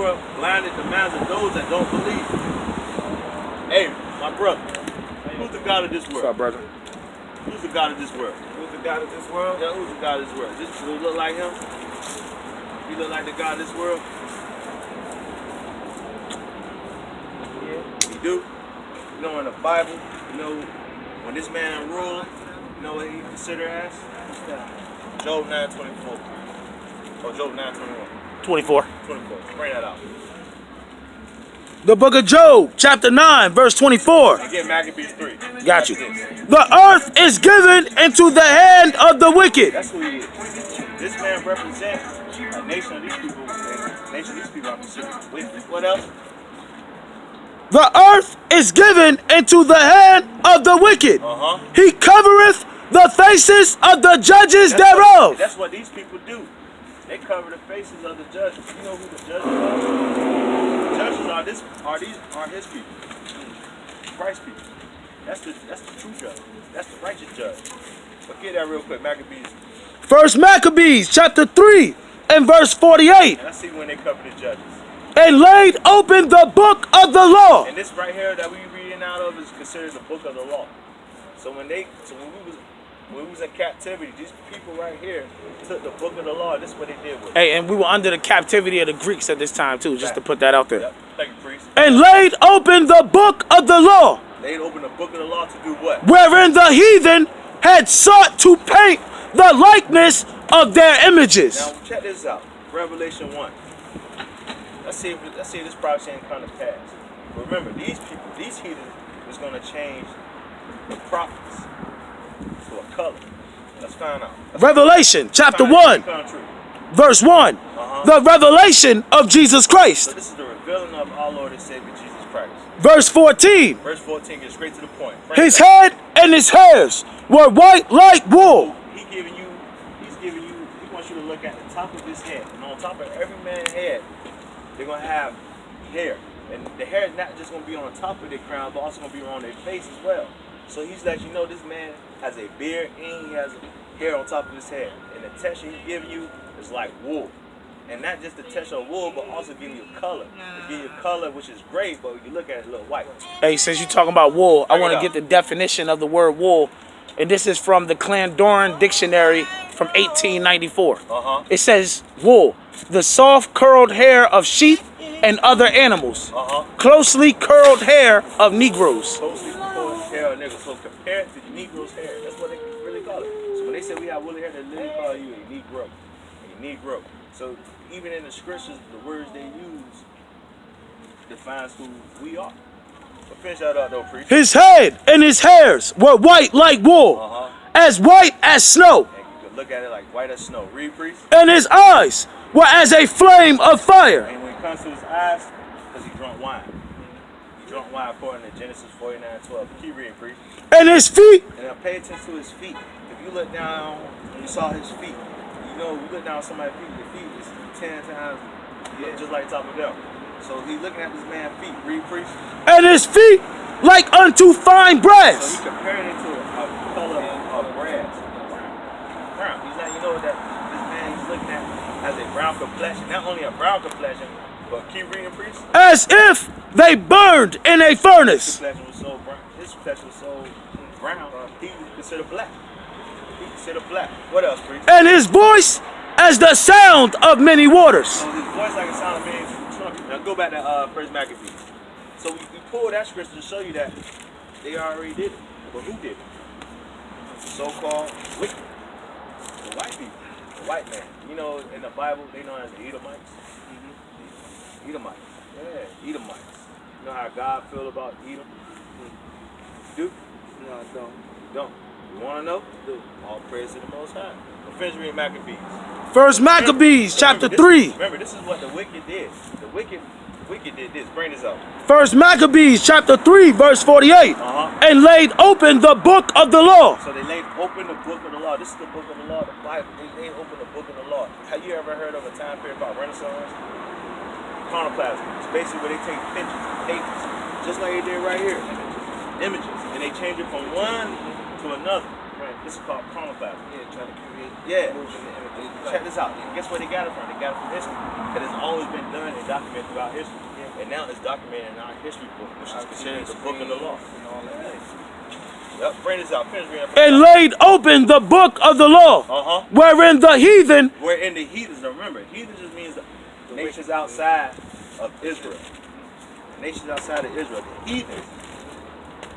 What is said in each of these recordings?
world blinded the minds of those that don't believe. Hey, my brother, who's the God of this world? What's up, brother? Who's the God of this world? Who's the God of this world? Yeah, who's the God of this world? Do you look like him? You look like the God of this world? Yeah. You do? You know, in the Bible, you know, when this man ruled, you know what he considered as? What's that? Job 9:24. Or Job 9:21. 24. 24. Bring that out. The book of Job, chapter 9, verse 24. Again, Maccabees 3. Got you. That's The earth is given into the hand of the wicked. That's who he is. This man represents a nation of these people. A nation of these people are considered wicked. What else? The earth is given into the hand of the wicked. He covereth the faces of the judges thereof. That's what these people do. They cover the faces of the judges. You know who the judges are? The judges are his people. Christ's people. That's the true judge. That's the righteous judge. But get that real quick, Maccabees. First Maccabees, chapter 3, and verse 48. And let's see when they cover the judges. And laid open the book of the law. And this right here that we reading out of is considered the book of the law. So when we was in captivity, these people right here took the book of the law. This is what they did with it. Hey, and we were under the captivity of the Greeks at this time too, just to put that out there. Yep. Thank you, priest. And laid open the book of the law. They opened the book of the law to do what? Wherein the heathen had sought to paint the likeness of their images. Now check this out. Revelation 1. Let's see if this prophecy ain't come to pass. But remember, these people, these heathens, was going to change the prophets to a color. Let's find out. Revelation chapter 1, verse 1. The revelation of Jesus Christ. So this is the revealing of our Lord and Savior Jesus Christ. Verse 14. Verse 14 gets straight to the point. His head and his hairs were white like wool. He wants you to look at the top of his head. And on top of every man's head, they're going to have hair. And the hair is not just going to be on top of their crown, but also going to be on their face as well. So he's letting you know this man has a beard and he has hair on top of his head. And the texture he's giving you is like wool. And not just the texture of wool, but also giving you color. It gives you color, which is great, but when you look at it, it's a little white. Hey, since you're talking about wool, I want to get the definition of the word wool. And this is from the Clandoran Dictionary from 1894. It says wool, the soft curled hair of sheep and other animals. Closely curled hair of Negroes. Closely curled hair of Negroes. So compared to the Negro's hair, that's what they really call it. So when they say we have woolly hair, they literally call you a Negro. A Negro. So even in the scriptures, the words they use defines who we are. But finish that up though, priest. His head and his hairs were white like wool, as white as snow. And you can look at it like white as snow. Read, priest. And his eyes were as a flame of fire. And when it comes to his eyes, because he drunk wine. He drunk wine according to Genesis 49:12. Keep reading, priest. And his feet. And now pay attention to his feet. If you look down and you saw his feet, you know, you look down at somebody's feet, the feet is 10 times just like top of them. So he's looking at this man's feet. Read, priest. And his feet like unto fine So brass. he compared it to a color of brass. Brown. He's letting you know that this man he's looking at has a brown complexion. Not only a brown complexion, but keep reading, priest. As if they burned in a furnace. His complexion was so brown. His complexion was so brown. He considered black. He considered black. What else, priest? And his voice as the sound of many waters. So his voice like a sound of many trumpets. Now go back to First Maccabees. So we pulled that scripture to show you that they already did it. But who did it? So-called wicked. The white people. The white man. You know, in the Bible, they know as the Edomites. Edomites. Yeah, Edomites. You know how God feel about Edom? You do? No, I don't. You don't. You want to know? Do. All praise to the Most High. Finish reading Maccabees. First Maccabees, chapter 3. Remember, this is what the wicked did. The wicked did this. Bring this up. First Maccabees, chapter 3, verse 48. And laid open the book of the law. So they laid open the book of the law. This is the book of the law, the Bible. They laid open the book of the law. Have you ever heard of a time period called Renaissance? Iconoclasm. It's basically where they take pictures, pages, just like they did right here. Images. And they change it from one to another. Right. This is called chronoplasm. Yeah, trying to create. Yeah. Moving the image. Check this out. Guess where they got it from? They got it from history. It has always been done and documented throughout history. Yeah. And now it's documented in our history book, which is considered the book of the law. And all that. Yep, bring this out. Finish reading. And laid open the book of the law, wherein the heathen. Where in the heathens, remember, heathen just means the nations outside of Israel. The nations outside of Israel. The heathens.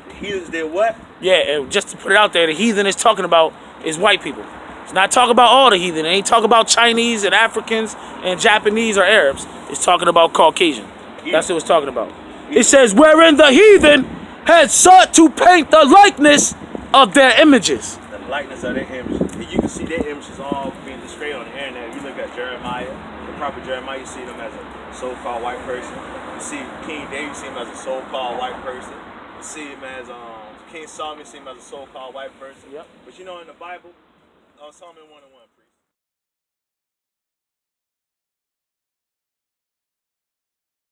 The heathens did what? Yeah, and just to put it out there, the heathen is talking about is white people. It's not talking about all the heathen. It ain't talking about Chinese and Africans and Japanese or Arabs. It's talking about Caucasian. That's what it's talking about. It says, wherein the heathen had sought to paint the likeness of their images. The likeness of their images. You can see their images all being displayed on the internet. If you look at Jeremiah, the prophet Jeremiah, you see them as a so-called white person. You see King David, you see him as a so-called white person. You see him as King Solomon, you see him as a so-called white person. Yep. But you know, in the Bible, Psalm 1:1, priest.